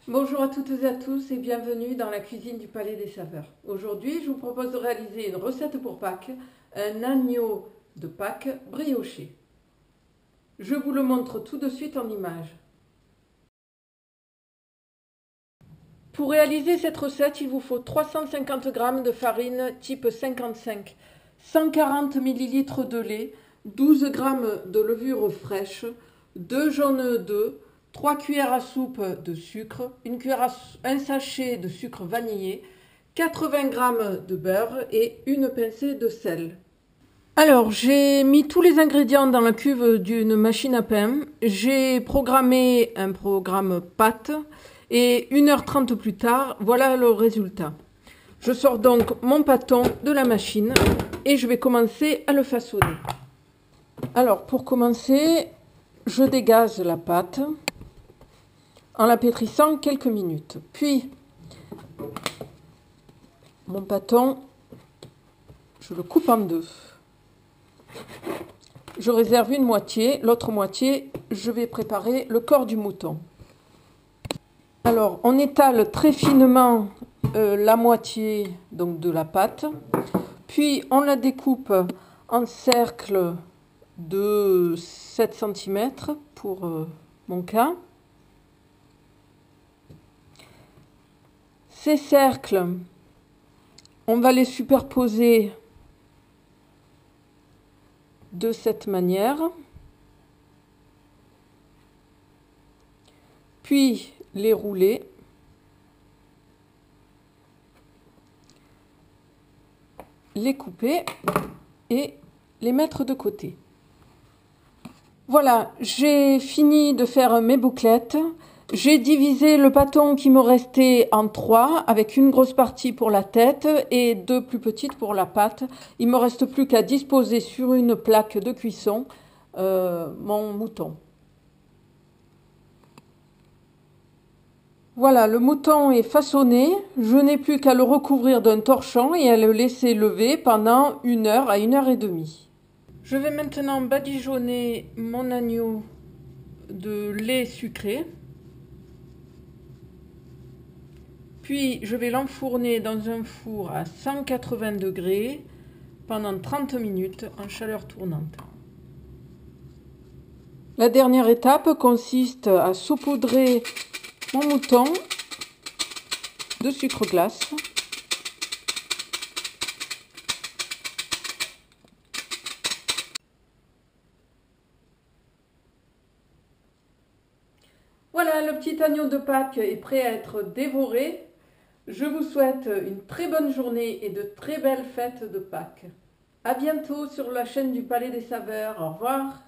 Bonjour à toutes et à tous et bienvenue dans la cuisine du Palais des Saveurs. Aujourd'hui, je vous propose de réaliser une recette pour Pâques, un agneau de Pâques brioché. Je vous le montre tout de suite en images. Pour réaliser cette recette, il vous faut 350 g de farine type 55, 140 ml de lait, 12 g de levure fraîche, 2 jaunes d'œufs, 3 cuillères à soupe de sucre, un sachet de sucre vanillé, 80 g de beurre et une pincée de sel. Alors, j'ai mis tous les ingrédients dans la cuve d'une machine à pain. J'ai programmé un programme pâte et 1h30 plus tard, voilà le résultat. Je sors donc mon pâton de la machine et je vais commencer à le façonner. Alors, pour commencer, je dégaze la pâte en la pétrissant quelques minutes. Puis, mon pâton, je le coupe en deux. Je réserve une moitié, l'autre moitié, je vais préparer le corps du mouton. Alors, on étale très finement la moitié donc, de la pâte, puis on la découpe en cercles de 7 cm pour mon cas. Ces cercles, on va les superposer de cette manière, puis les rouler, les couper et les mettre de côté. Voilà, j'ai fini de faire mes bouclettes. J'ai divisé le pâton qui me restait en 3 avec une grosse partie pour la tête et 2 plus petites pour la patte. Il ne me reste plus qu'à disposer sur une plaque de cuisson mon mouton. Voilà, le mouton est façonné. Je n'ai plus qu'à le recouvrir d'un torchon et à le laisser lever pendant 1 heure à 1h30. Je vais maintenant badigeonner mon agneau de lait sucré. Puis je vais l'enfourner dans un four à 180 degrés pendant 30 minutes en chaleur tournante. La dernière étape consiste à saupoudrer mon mouton de sucre glace. Voilà, le petit agneau de Pâques est prêt à être dévoré. Je vous souhaite une très bonne journée et de très belles fêtes de Pâques. À bientôt sur la chaîne du Palais des Saveurs. Au revoir.